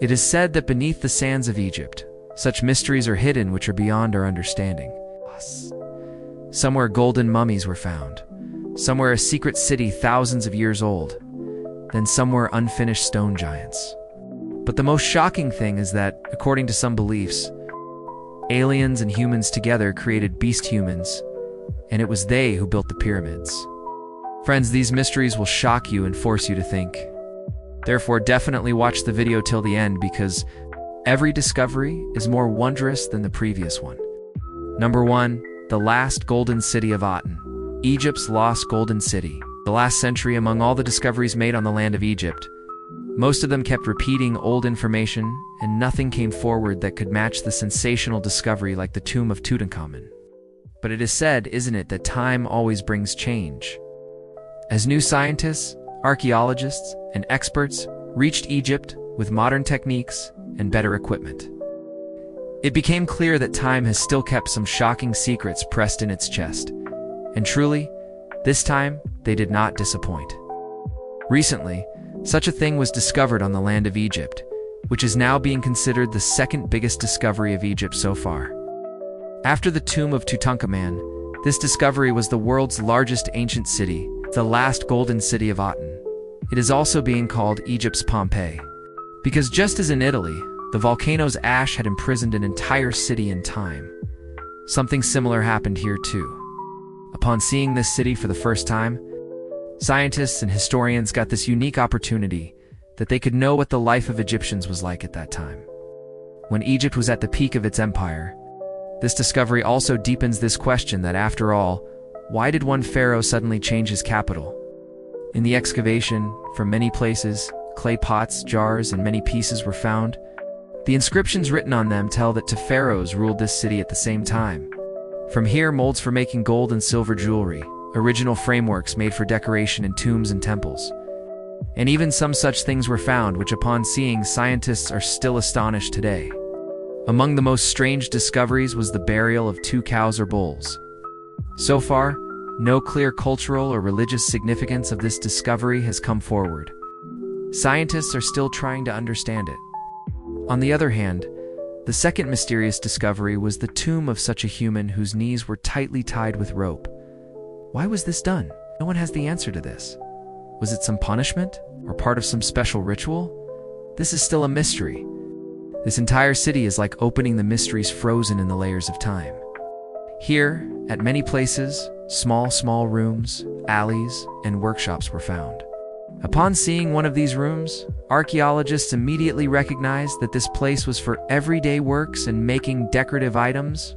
It is said that beneath the sands of Egypt, such mysteries are hidden which are beyond our understanding. Somewhere golden mummies were found, somewhere a secret city thousands of years old, then somewhere unfinished stone giants. But the most shocking thing is that, according to some beliefs, aliens and humans together created beast humans, and it was they who built the pyramids. Friends, these mysteries will shock you and force you to think. Therefore, definitely watch the video till the end, because every discovery is more wondrous than the previous one. Number 1. The last golden city of Aten. Egypt's lost golden city. The last century, among all the discoveries made on the land of Egypt, most of them kept repeating old information, and nothing came forward that could match the sensational discovery like the tomb of Tutankhamun. But it is said, isn't it, that time always brings change. As new scientists, archaeologists, and experts reached Egypt with modern techniques and better equipment, it became clear that time has still kept some shocking secrets pressed in its chest. And truly, this time, they did not disappoint. Recently, such a thing was discovered on the land of Egypt, which is now being considered the second biggest discovery of Egypt so far. After the tomb of Tutankhamun, this discovery was the world's largest ancient city, the last golden city of Aten. It is also being called Egypt's Pompeii, because just as in Italy, the volcano's ash had imprisoned an entire city in time, something similar happened here too. Upon seeing this city for the first time, scientists and historians got this unique opportunity that they could know what the life of Egyptians was like at that time. When Egypt was at the peak of its empire, this discovery also deepens this question that, after all, why did one pharaoh suddenly change his capital? In the excavation, from many places, clay pots, jars, and many pieces were found. The inscriptions written on them tell that two pharaohs ruled this city at the same time. From here, molds for making gold and silver jewelry, original frameworks made for decoration in tombs and temples. And even some such things were found which, upon seeing, scientists are still astonished today. Among the most strange discoveries was the burial of 2 cows or bulls. So far, no clear cultural or religious significance of this discovery has come forward. Scientists are still trying to understand it. On the other hand, the second mysterious discovery was the tomb of such a human whose knees were tightly tied with rope. Why was this done? No one has the answer to this. Was it some punishment, or part of some special ritual? This is still a mystery. This entire city is like opening the mysteries frozen in the layers of time. Here, at many places, small rooms, alleys, and workshops were found. Upon seeing one of these rooms, archaeologists immediately recognized that this place was for everyday works and making decorative items.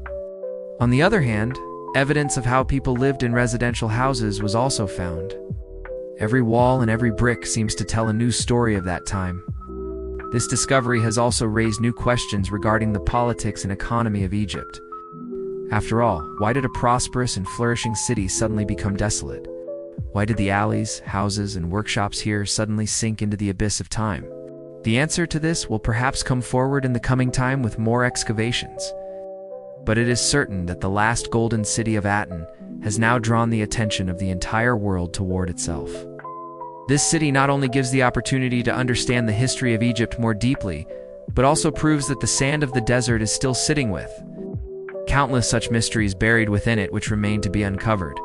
On the other hand, evidence of how people lived in residential houses was also found. Every wall and every brick seems to tell a new story of that time. This discovery has also raised new questions regarding the politics and economy of Egypt. After all, why did a prosperous and flourishing city suddenly become desolate? Why did the alleys, houses, and workshops here suddenly sink into the abyss of time? The answer to this will perhaps come forward in the coming time with more excavations. But it is certain that the last golden city of Aten has now drawn the attention of the entire world toward itself. This city not only gives the opportunity to understand the history of Egypt more deeply, but also proves that the sand of the desert is still sitting with countless such mysteries buried within it which remain to be uncovered.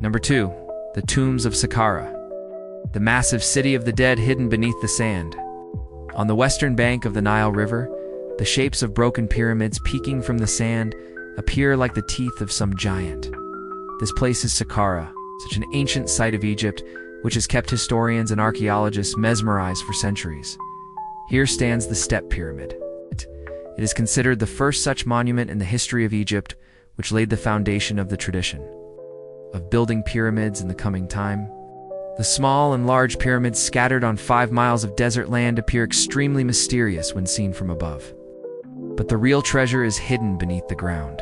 Number 2. The tombs of Saqqara. The massive city of the dead hidden beneath the sand. On the western bank of the Nile River, the shapes of broken pyramids peeking from the sand appear like the teeth of some giant. This place is Saqqara, such an ancient site of Egypt, which has kept historians and archaeologists mesmerized for centuries. Here stands the Step Pyramid. It is considered the first such monument in the history of Egypt, which laid the foundation of the tradition of building pyramids in the coming time. The small and large pyramids scattered on 5 miles of desert land appear extremely mysterious when seen from above. But the real treasure is hidden beneath the ground.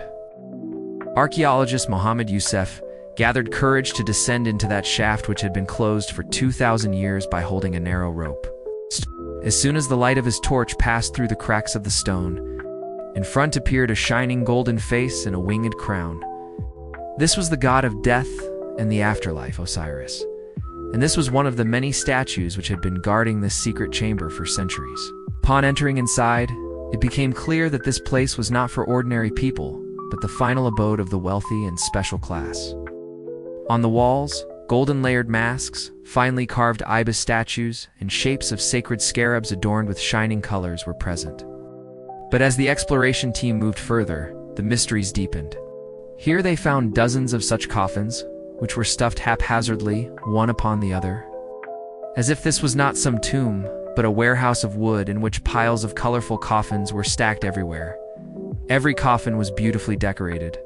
Archaeologist Mohammed Youssef gathered courage to descend into that shaft which had been closed for 2,000 years by holding a narrow rope. As soon as the light of his torch passed through the cracks of the stone, in front appeared a shining golden face and a winged crown. This was the god of death and the afterlife, Osiris. And this was one of the many statues which had been guarding this secret chamber for centuries. Upon entering inside, it became clear that this place was not for ordinary people, but the final abode of the wealthy and special class. On the walls, golden layered masks, finely carved ibis statues, and shapes of sacred scarabs adorned with shining colors were present. But as the exploration team moved further, the mysteries deepened. Here they found dozens of such coffins, which were stuffed haphazardly, one upon the other. As if this was not some tomb, but a warehouse of wood in which piles of colorful coffins were stacked everywhere. Every coffin was beautifully decorated,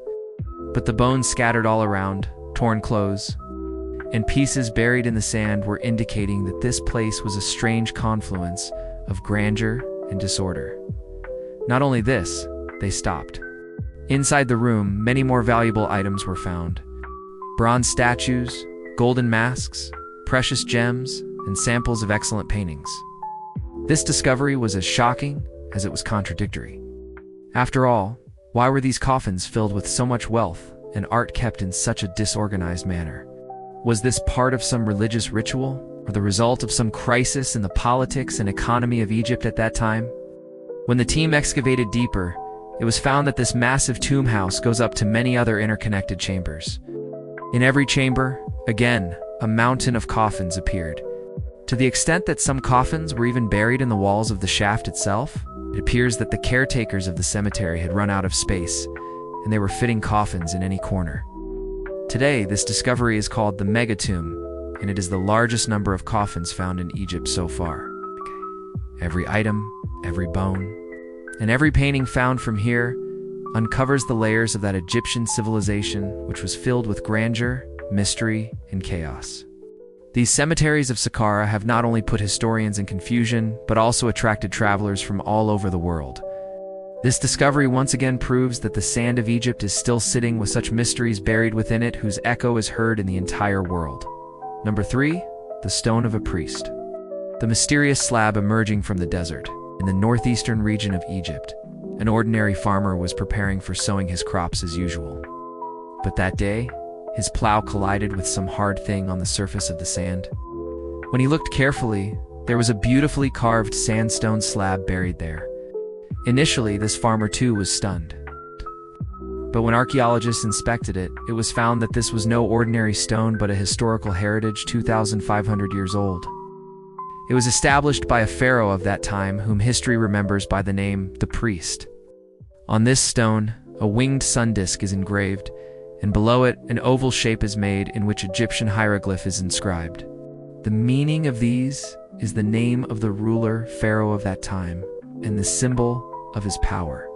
but the bones scattered all around, torn clothes, and pieces buried in the sand were indicating that this place was a strange confluence of grandeur and disorder. Not only this, they stopped. Inside the room, many more valuable items were found. Bronze statues, golden masks, precious gems, and samples of excellent paintings. This discovery was as shocking as it was contradictory. After all, why were these coffins filled with so much wealth and art kept in such a disorganized manner? Was this part of some religious ritual, or the result of some crisis in the politics and economy of Egypt at that time? When the team excavated deeper, it was found that this massive tomb house goes up to many other interconnected chambers. In every chamber, again, a mountain of coffins appeared. To the extent that some coffins were even buried in the walls of the shaft itself, it appears that the caretakers of the cemetery had run out of space, and they were fitting coffins in any corner. Today, this discovery is called the Megatomb, and it is the largest number of coffins found in Egypt so far. Every item, every bone, and every painting found from here uncovers the layers of that Egyptian civilization which was filled with grandeur, mystery, and chaos. These cemeteries of Saqqara have not only put historians in confusion, but also attracted travelers from all over the world. This discovery once again proves that the sand of Egypt is still sitting with such mysteries buried within it whose echo is heard in the entire world. Number 3, the stone of a priest. The mysterious slab emerging from the desert, in the northeastern region of Egypt. An ordinary farmer was preparing for sowing his crops as usual. But that day, his plow collided with some hard thing on the surface of the sand. When he looked carefully, there was a beautifully carved sandstone slab buried there. Initially, this farmer too was stunned. But when archaeologists inspected it, it was found that this was no ordinary stone but a historical heritage 2,500 years old. It was established by a pharaoh of that time whom history remembers by the name the Priest. On this stone, a winged sun disk is engraved, and below it, an oval shape is made in which Egyptian hieroglyph is inscribed. The meaning of these is the name of the ruler pharaoh of that time, and the symbol of his power.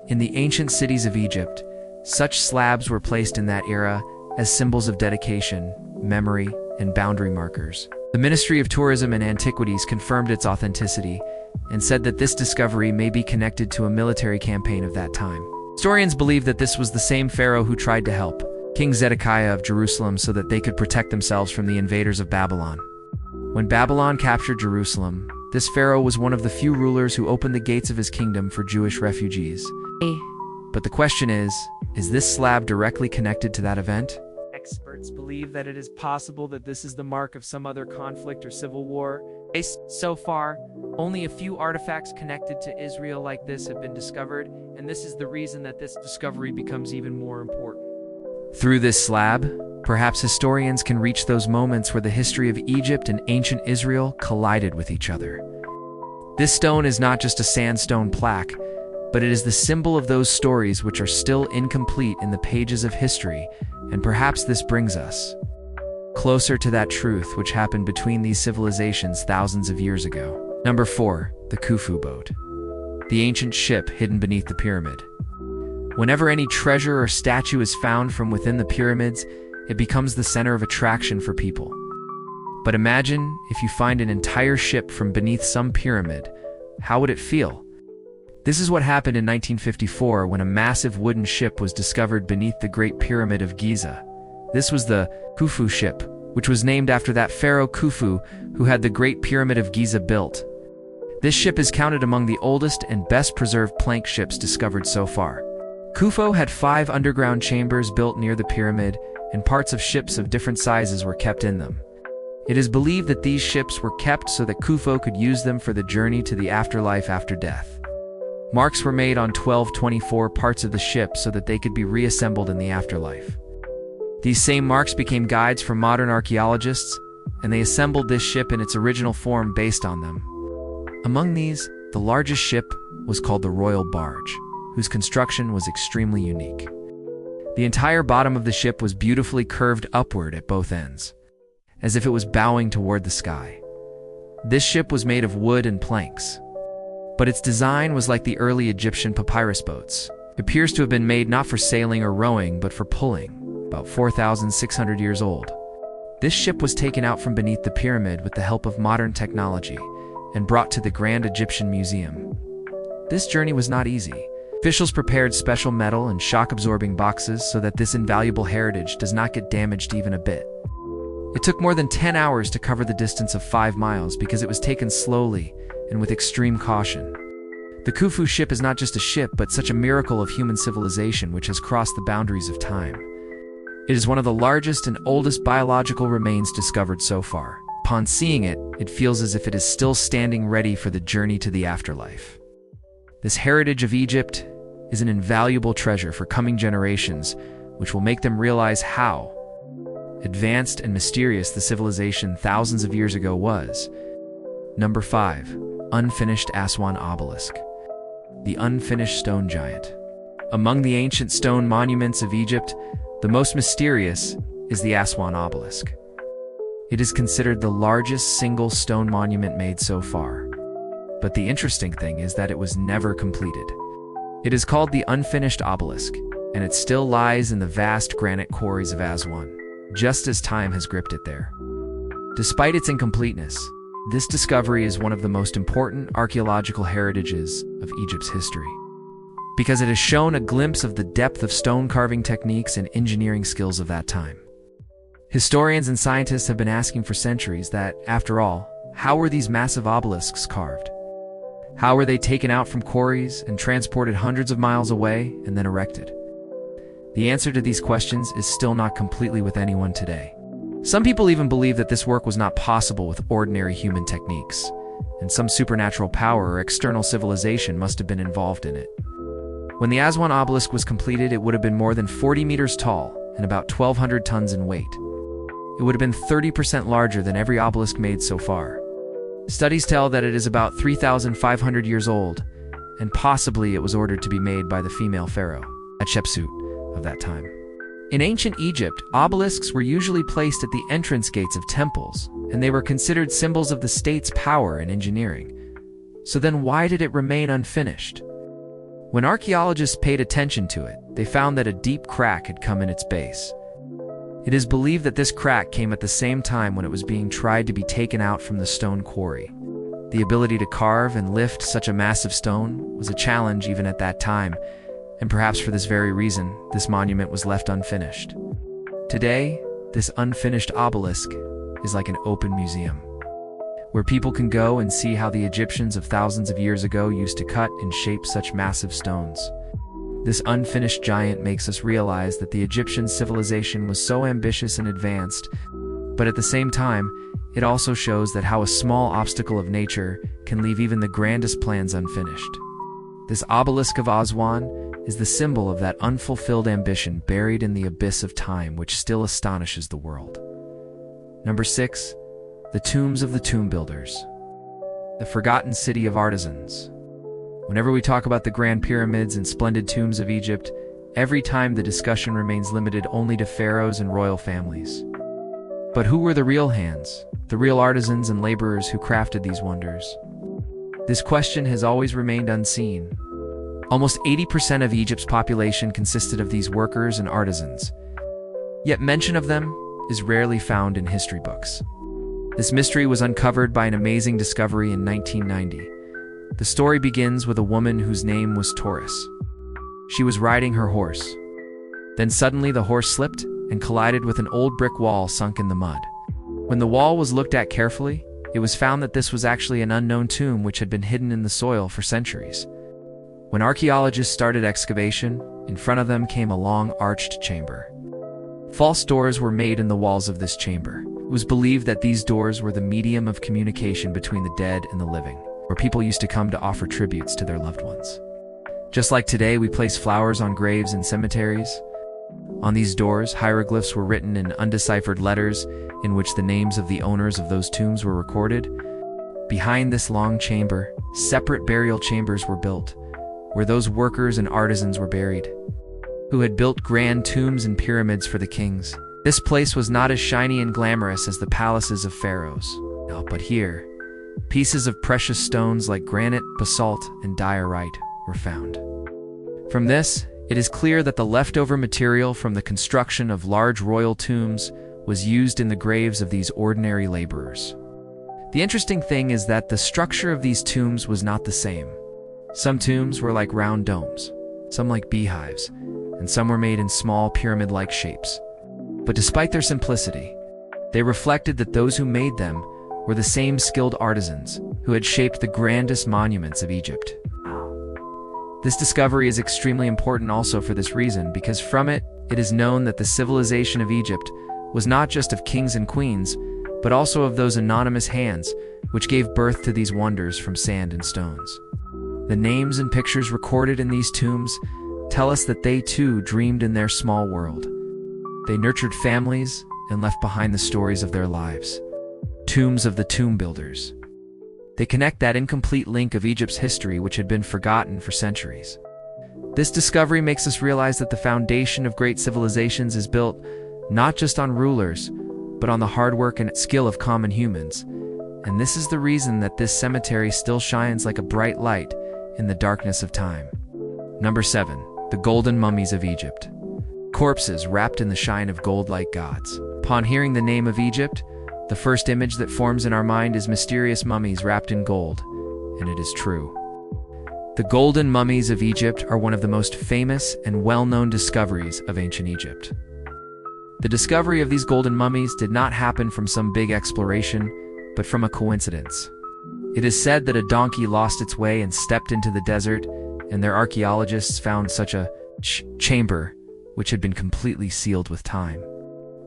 In the ancient cities of Egypt, such slabs were placed in that era as symbols of dedication, memory, and boundary markers. The Ministry of Tourism and Antiquities confirmed its authenticity and said that this discovery may be connected to a military campaign of that time. Historians believe that this was the same pharaoh who tried to help King Zedekiah of Jerusalem so that they could protect themselves from the invaders of Babylon. When Babylon captured Jerusalem, this pharaoh was one of the few rulers who opened the gates of his kingdom for Jewish refugees. But the question is this slab directly connected to that event? Experts believe that it is possible that this is the mark of some other conflict or civil war. So far, only a few artifacts connected to Israel like this have been discovered, and this is the reason that this discovery becomes even more important. Through this slab, perhaps historians can reach those moments where the history of Egypt and ancient Israel collided with each other. This stone is not just a sandstone plaque, but it is the symbol of those stories which are still incomplete in the pages of history, and perhaps this brings us closer to that truth which happened between these civilizations thousands of years ago. Number 4, the Khufu boat. The ancient ship hidden beneath the pyramid. Whenever any treasure or statue is found from within the pyramids, it becomes the center of attraction for people. But imagine if you find an entire ship from beneath some pyramid. How would it feel? This is what happened in 1954 when a massive wooden ship was discovered beneath the Great Pyramid of Giza. This was the Khufu ship, which was named after that pharaoh Khufu who had the Great Pyramid of Giza built. This ship is counted among the oldest and best preserved plank ships discovered so far. Khufu had 5 underground chambers built near the pyramid, and parts of ships of different sizes were kept in them. It is believed that these ships were kept so that Khufu could use them for the journey to the afterlife after death. Marks were made on 1224 parts of the ship so that they could be reassembled in the afterlife. These same marks became guides for modern archaeologists, and they assembled this ship in its original form based on them. Among these, the largest ship was called the Royal Barge, whose construction was extremely unique. The entire bottom of the ship was beautifully curved upward at both ends, as if it was bowing toward the sky. This ship was made of wood and planks, but its design was like the early Egyptian papyrus boats. It appears to have been made not for sailing or rowing, but for pulling, about 4,600 years old. This ship was taken out from beneath the pyramid with the help of modern technology and brought to the Grand Egyptian Museum. This journey was not easy. Officials prepared special metal and shock-absorbing boxes so that this invaluable heritage does not get damaged even a bit. It took more than 10 hours to cover the distance of 5 miles because it was taken slowly and with extreme caution. The Khufu ship is not just a ship, but such a miracle of human civilization which has crossed the boundaries of time. It is one of the largest and oldest biological remains discovered so far. Upon seeing it, it feels as if it is still standing ready for the journey to the afterlife. This heritage of Egypt is an invaluable treasure for coming generations, which will make them realize how advanced and mysterious the civilization thousands of years ago was. Number 5. Unfinished Aswan Obelisk. The unfinished stone giant. Among the ancient stone monuments of Egypt, the most mysterious is the Aswan Obelisk. It is considered the largest single stone monument made so far. But the interesting thing is that it was never completed. It is called the Unfinished Obelisk, and it still lies in the vast granite quarries of Aswan, just as time has gripped it there. Despite its incompleteness, this discovery is one of the most important archaeological heritages of Egypt's history, because it has shown a glimpse of the depth of stone carving techniques and engineering skills of that time. Historians and scientists have been asking for centuries that, after all, how were these massive obelisks carved? How were they taken out from quarries and transported hundreds of miles away and then erected? The answer to these questions is still not completely with anyone today. Some people even believe that this work was not possible with ordinary human techniques, and some supernatural power or external civilization must have been involved in it. When the Aswan obelisk was completed, it would have been more than 40 meters tall and about 1,200 tons in weight. It would have been 30% larger than every obelisk made so far. Studies tell that it is about 3,500 years old, and possibly it was ordered to be made by the female pharaoh, Hatshepsut, of that time. In ancient Egypt, obelisks were usually placed at the entrance gates of temples, and they were considered symbols of the state's power and engineering. So then why did it remain unfinished? When archaeologists paid attention to it, they found that a deep crack had come in its base. It is believed that this crack came at the same time when it was being tried to be taken out from the stone quarry. The ability to carve and lift such a massive stone was a challenge even at that time, and perhaps for this very reason, this monument was left unfinished. Today, this unfinished obelisk is like an open museum, where people can go and see how the Egyptians of thousands of years ago used to cut and shape such massive stones. This unfinished giant makes us realize that the Egyptian civilization was so ambitious and advanced, but at the same time, it also shows that how a small obstacle of nature can leave even the grandest plans unfinished. This obelisk of Aswan is the symbol of that unfulfilled ambition buried in the abyss of time which still astonishes the world. Number 6. The tombs of the tomb builders. The forgotten city of artisans. Whenever we talk about the grand pyramids and splendid tombs of Egypt, every time the discussion remains limited only to pharaohs and royal families. But who were the real hands, the real artisans and laborers who crafted these wonders? This question has always remained unseen. Almost 80% of Egypt's population consisted of these workers and artisans, yet mention of them is rarely found in history books. This mystery was uncovered by an amazing discovery in 1990. The story begins with a woman whose name was Taurus. She was riding her horse. Then suddenly the horse slipped and collided with an old brick wall sunk in the mud. When the wall was looked at carefully, it was found that this was actually an unknown tomb which had been hidden in the soil for centuries. When archaeologists started excavation, in front of them came a long arched chamber. False doors were made in the walls of this chamber. It was believed that these doors were the medium of communication between the dead and the living, where people used to come to offer tributes to their loved ones. Just like today, we place flowers on graves in cemeteries. On these doors, hieroglyphs were written in undeciphered letters in which the names of the owners of those tombs were recorded. Behind this long chamber, separate burial chambers were built, where those workers and artisans were buried, who had built grand tombs and pyramids for the kings. This place was not as shiny and glamorous as the palaces of pharaohs. No, but here, pieces of precious stones like granite, basalt, and diorite were found. From this, it is clear that the leftover material from the construction of large royal tombs was used in the graves of these ordinary laborers. The interesting thing is that the structure of these tombs was not the same. Some tombs were like round domes, some like beehives, and some were made in small pyramid-like shapes. But despite their simplicity, they reflected that those who made them were the same skilled artisans who had shaped the grandest monuments of Egypt. This discovery is extremely important also for this reason, because from it is known that the civilization of Egypt was not just of kings and queens, but also of those anonymous hands which gave birth to these wonders from sand and stones. The names and pictures recorded in these tombs tell us that they too dreamed in their small world. They nurtured families and left behind the stories of their lives. Tombs of the tomb builders. They connect that incomplete link of Egypt's history which had been forgotten for centuries. This discovery makes us realize that the foundation of great civilizations is built not just on rulers, but on the hard work and skill of common humans. And this is the reason that this cemetery still shines like a bright light in the darkness of time. Number 7. The golden mummies of Egypt. Corpses wrapped in the shine of gold like gods. Upon hearing the name of Egypt, the first image that forms in our mind is mysterious mummies wrapped in gold, and it is true. The golden mummies of Egypt are one of the most famous and well-known discoveries of ancient Egypt. The discovery of these golden mummies did not happen from some big exploration, but from a coincidence. It is said that a donkey lost its way and stepped into the desert, and their archaeologists found such a chamber, which had been completely sealed with time.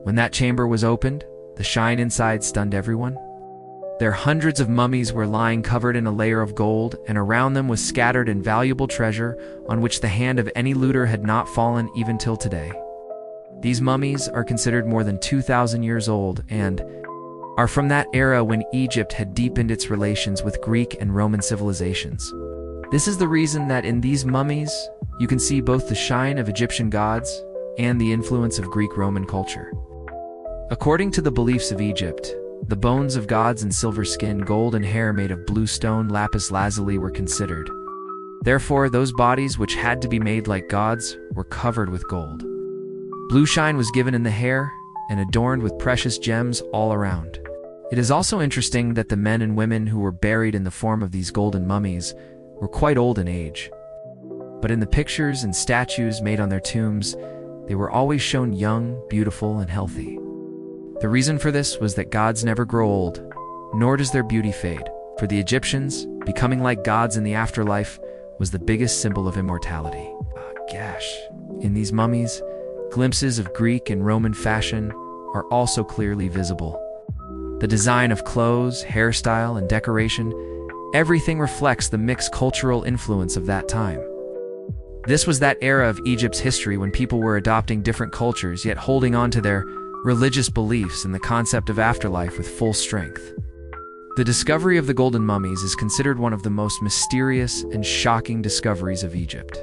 When that chamber was opened, the shine inside stunned everyone. Their hundreds of mummies were lying covered in a layer of gold, and around them was scattered invaluable treasure on which the hand of any looter had not fallen even till today. These mummies are considered more than 2,000 years old and are from that era when Egypt had deepened its relations with Greek and Roman civilizations. This is the reason that in these mummies, you can see both the shine of Egyptian gods and the influence of Greek-Roman culture. According to the beliefs of Egypt, the bones of gods and silver skin, gold and hair made of blue stone lapis lazuli were considered. Therefore, those bodies which had to be made like gods were covered with gold. Blue shine was given in the hair and adorned with precious gems all around. It is also interesting that the men and women who were buried in the form of these golden mummies were quite old in age. But in the pictures and statues made on their tombs, they were always shown young, beautiful, and healthy. The reason for this was that gods never grow old, nor does their beauty fade. For the Egyptians, becoming like gods in the afterlife was the biggest symbol of immortality. In these mummies, glimpses of Greek and Roman fashion are also clearly visible. The design of clothes, hairstyle, and decoration, everything reflects the mixed cultural influence of that time. This was that era of Egypt's history when people were adopting different cultures yet holding on to their religious beliefs and the concept of afterlife with full strength. The discovery of the golden mummies is considered one of the most mysterious and shocking discoveries of Egypt.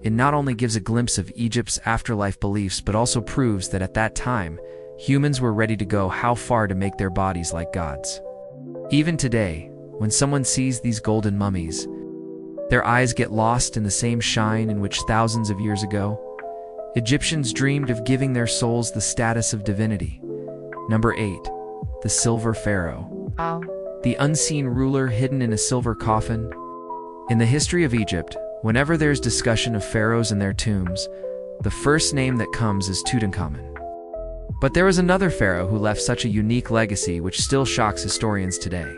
It not only gives a glimpse of Egypt's afterlife beliefs, but also proves that at that time, humans were ready to go how far to make their bodies like gods. Even today, when someone sees these golden mummies, their eyes get lost in the same shine in which thousands of years ago, Egyptians dreamed of giving their souls the status of divinity. Number 8. The Silver Pharaoh. The unseen ruler hidden in a silver coffin. In the history of Egypt, whenever there's discussion of pharaohs and their tombs, the first name that comes is Tutankhamun. But there was another pharaoh who left such a unique legacy which still shocks historians today.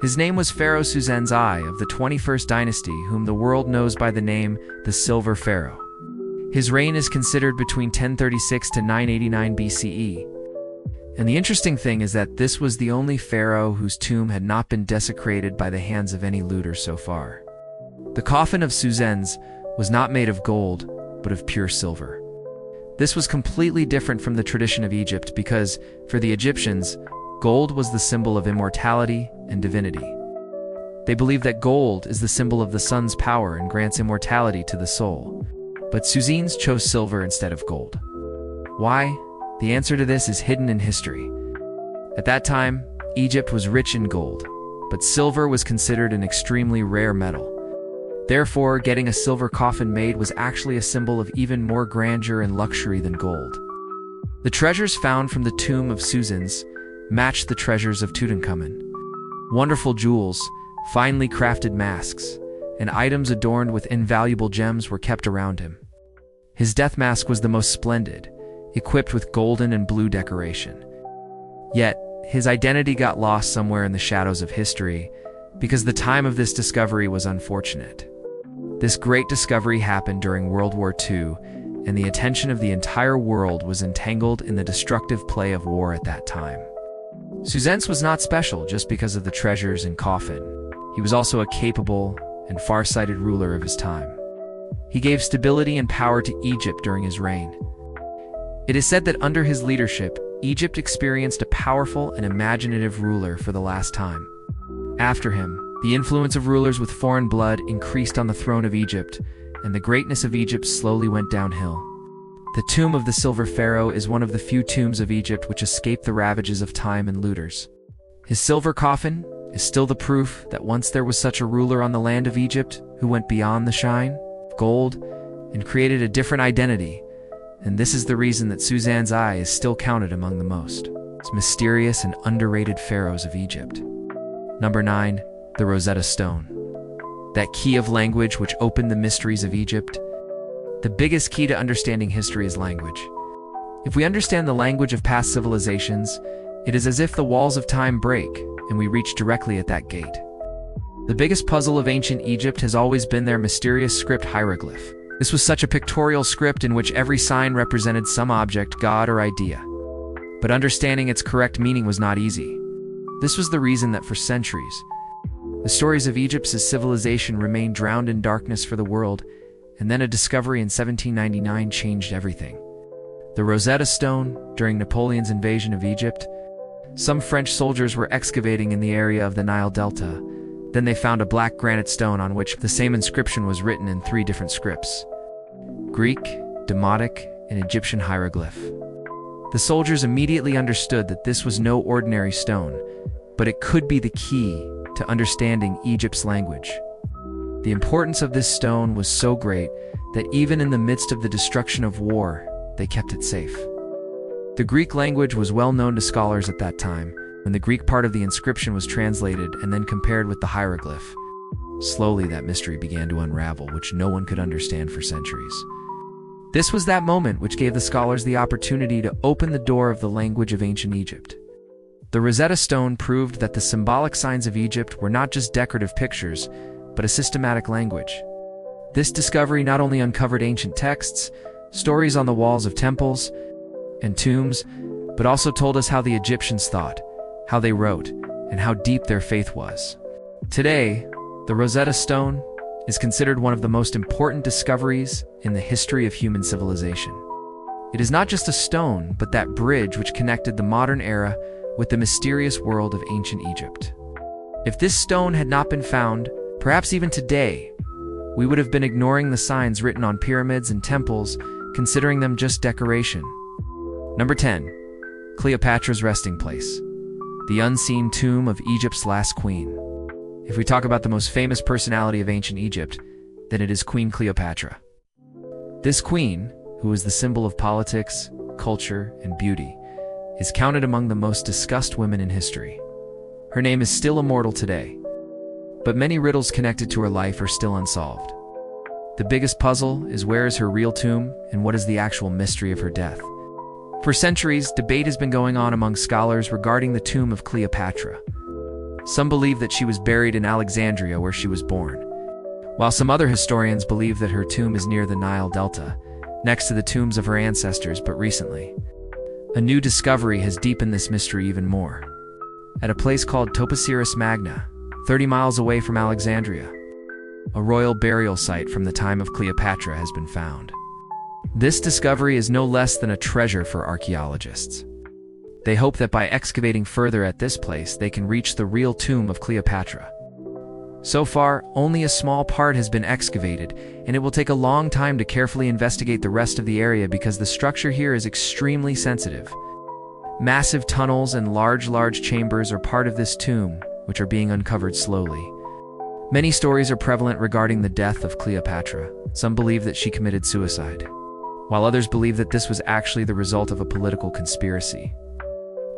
His name was Pharaoh Suzensai of the 21st dynasty, whom the world knows by the name the Silver Pharaoh. His reign is considered between 1036 to 989 BCE. And the interesting thing is that this was the only pharaoh whose tomb had not been desecrated by the hands of any looter so far. The coffin of Suzens was not made of gold, but of pure silver. This was completely different from the tradition of Egypt because, for the Egyptians, gold was the symbol of immortality and divinity. They believed that gold is the symbol of the sun's power and grants immortality to the soul. But Suzens chose silver instead of gold. Why? The answer to this is hidden in history. At that time, Egypt was rich in gold, but silver was considered an extremely rare metal. Therefore, getting a silver coffin made was actually a symbol of even more grandeur and luxury than gold. The treasures found from the tomb of Suzens matched the treasures of Tutankhamun. Wonderful jewels, finely crafted masks, and items adorned with invaluable gems were kept around him. His death mask was the most splendid, equipped with golden and blue decoration. Yet, his identity got lost somewhere in the shadows of history because the time of this discovery was unfortunate. This great discovery happened during World War II, and the attention of the entire world was entangled in the destructive play of war at that time. Suzens was not special just because of the treasures and coffin. He was also a capable and far-sighted ruler of his time. He gave stability and power to Egypt during his reign. It is said that under his leadership, Egypt experienced a powerful and imaginative ruler for the last time. After him, the influence of rulers with foreign blood increased on the throne of Egypt, and the greatness of Egypt slowly went downhill. The tomb of the Silver Pharaoh is one of the few tombs of Egypt which escaped the ravages of time and looters. His silver coffin is still the proof that once there was such a ruler on the land of Egypt who went beyond the shine of gold and created a different identity, and this is the reason that Suzens' eye is still counted among the most mysterious and underrated pharaohs of Egypt. Number 9. The Rosetta Stone. That key of language which opened the mysteries of Egypt. The biggest key to understanding history is language. If we understand the language of past civilizations, it is as if the walls of time break and we reach directly at that gate. The biggest puzzle of ancient Egypt has always been their mysterious script hieroglyph. This was such a pictorial script in which every sign represented some object, god, or idea. But understanding its correct meaning was not easy. This was the reason that for centuries, the stories of Egypt's civilization remained drowned in darkness for the world, and then a discovery in 1799 changed everything. The Rosetta Stone, during Napoleon's invasion of Egypt, some French soldiers were excavating in the area of the Nile Delta. Then they found a black granite stone on which the same inscription was written in 3 different scripts: Greek, Demotic, and Egyptian hieroglyph. The soldiers immediately understood that this was no ordinary stone, but it could be the key to understanding Egypt's language. The importance of this stone was so great that even in the midst of the destruction of war, they kept it safe. The Greek language was well known to scholars at that time. When the Greek part of the inscription was translated and then compared with the hieroglyph, slowly that mystery began to unravel, which no one could understand for centuries. This was that moment which gave the scholars the opportunity to open the door of the language of ancient Egypt. The Rosetta Stone proved that the symbolic signs of Egypt were not just decorative pictures, but a systematic language. This discovery not only uncovered ancient texts, stories on the walls of temples and tombs, but also told us how the Egyptians thought, how they wrote, and how deep their faith was. Today, the Rosetta Stone is considered one of the most important discoveries in the history of human civilization. It is not just a stone, but that bridge which connected the modern era with the mysterious world of ancient Egypt. If this stone had not been found, perhaps even today, we would have been ignoring the signs written on pyramids and temples, considering them just decoration. Number 10. Cleopatra's resting place. The unseen tomb of Egypt's last queen. If we talk about the most famous personality of ancient Egypt, then it is Queen Cleopatra. This queen, who is the symbol of politics, culture, and beauty, is counted among the most discussed women in history. Her name is still immortal today, but many riddles connected to her life are still unsolved. The biggest puzzle is where is her real tomb and what is the actual mystery of her death. For centuries, debate has been going on among scholars regarding the tomb of Cleopatra. Some believe that she was buried in Alexandria where she was born, while some other historians believe that her tomb is near the Nile Delta, next to the tombs of her ancestors but recently. A new discovery has deepened this mystery even more. At a place called Topasiris Magna, 30 miles away from Alexandria, a royal burial site from the time of Cleopatra has been found. This discovery is no less than a treasure for archaeologists. They hope that by excavating further at this place, they can reach the real tomb of Cleopatra. So far, only a small part has been excavated, and it will take a long time to carefully investigate the rest of the area because the structure here is extremely sensitive. Massive tunnels and large chambers are part of this tomb, which are being uncovered slowly. Many stories are prevalent regarding the death of Cleopatra. Some believe that she committed suicide, while others believe that this was actually the result of a political conspiracy.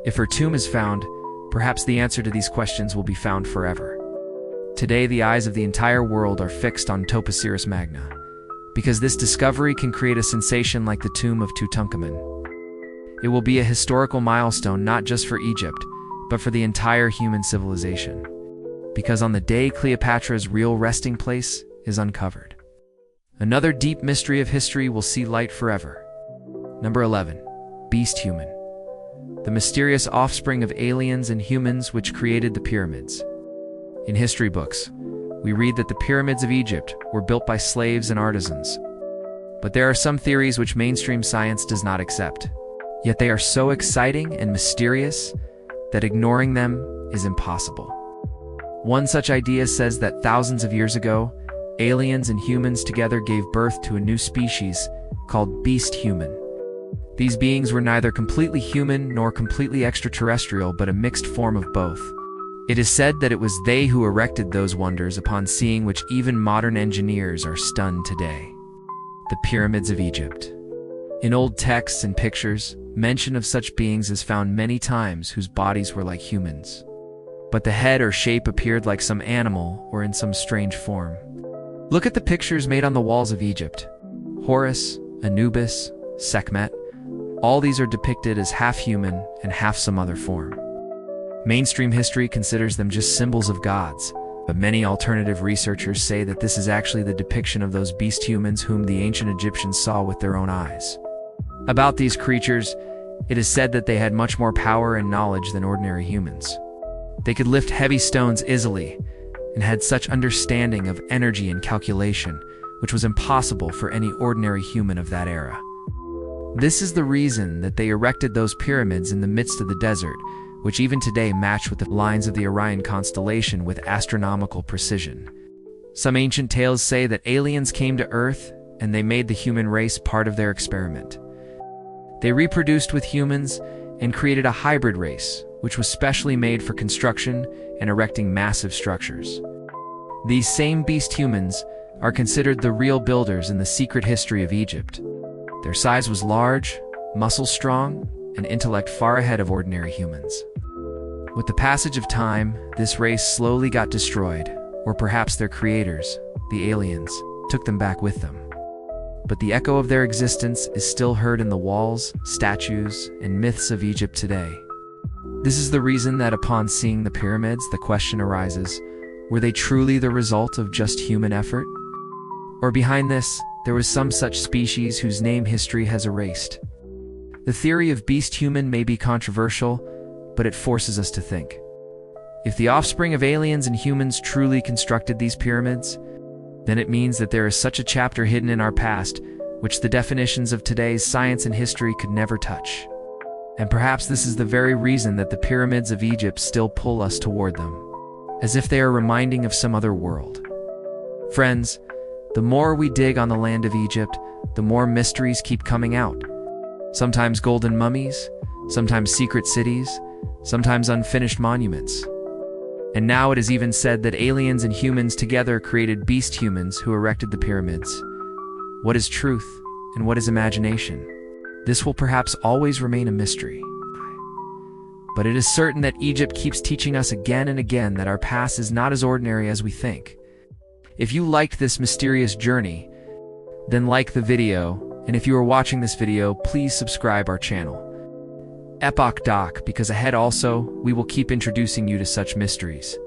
If her tomb is found, perhaps the answer to these questions will be found forever. Today, the eyes of the entire world are fixed on Topasiris Magna, because this discovery can create a sensation like the tomb of Tutankhamun. It will be a historical milestone not just for Egypt, but for the entire human civilization, because on the day Cleopatra's real resting place is uncovered, another deep mystery of history will see light forever. Number 11. Beast Human. The mysterious offspring of aliens and humans which created the pyramids. In history books, we read that the pyramids of Egypt were built by slaves and artisans. But there are some theories which mainstream science does not accept. Yet they are so exciting and mysterious that ignoring them is impossible. One such idea says that thousands of years ago, aliens and humans together gave birth to a new species called beast human. These beings were neither completely human nor completely extraterrestrial, but a mixed form of both. It is said that it was they who erected those wonders upon seeing which even modern engineers are stunned today. The pyramids of Egypt. In old texts and pictures, mention of such beings is found many times whose bodies were like humans, but the head or shape appeared like some animal or in some strange form. Look at the pictures made on the walls of Egypt. Horus, Anubis, Sekhmet, all these are depicted as half human and half some other form. Mainstream history considers them just symbols of gods, but many alternative researchers say that this is actually the depiction of those beast humans whom the ancient Egyptians saw with their own eyes. About these creatures, it is said that they had much more power and knowledge than ordinary humans. They could lift heavy stones easily and had such understanding of energy and calculation, which was impossible for any ordinary human of that era. This is the reason that they erected those pyramids in the midst of the desert, which even today match with the lines of the Orion constellation with astronomical precision. Some ancient tales say that aliens came to Earth and they made the human race part of their experiment. They reproduced with humans and created a hybrid race, which was specially made for construction and erecting massive structures. These same beast humans are considered the real builders in the secret history of Egypt. Their size was large, muscles strong, and intellect far ahead of ordinary humans. With the passage of time, this race slowly got destroyed, or perhaps their creators, the aliens, took them back with them. But the echo of their existence is still heard in the walls, statues, and myths of Egypt today. This is the reason that upon seeing the pyramids, the question arises, were they truly the result of just human effort? Or behind this, there was some such species whose name history has erased? The theory of beast human may be controversial, but it forces us to think. If the offspring of aliens and humans truly constructed these pyramids, then it means that there is such a chapter hidden in our past, which the definitions of today's science and history could never touch. And perhaps this is the very reason that the pyramids of Egypt still pull us toward them, as if they are reminding of some other world. Friends, the more we dig on the land of Egypt, the more mysteries keep coming out. Sometimes golden mummies, sometimes secret cities, sometimes unfinished monuments. And now it is even said that aliens and humans together created beast humans who erected the pyramids. What is truth and what is imagination? This will perhaps always remain a mystery. But it is certain that Egypt keeps teaching us again and again that our past is not as ordinary as we think. If you liked this mysterious journey, then like the video, and if you are watching this video, please subscribe our channel. Epoch Doc, because ahead also, we will keep introducing you to such mysteries.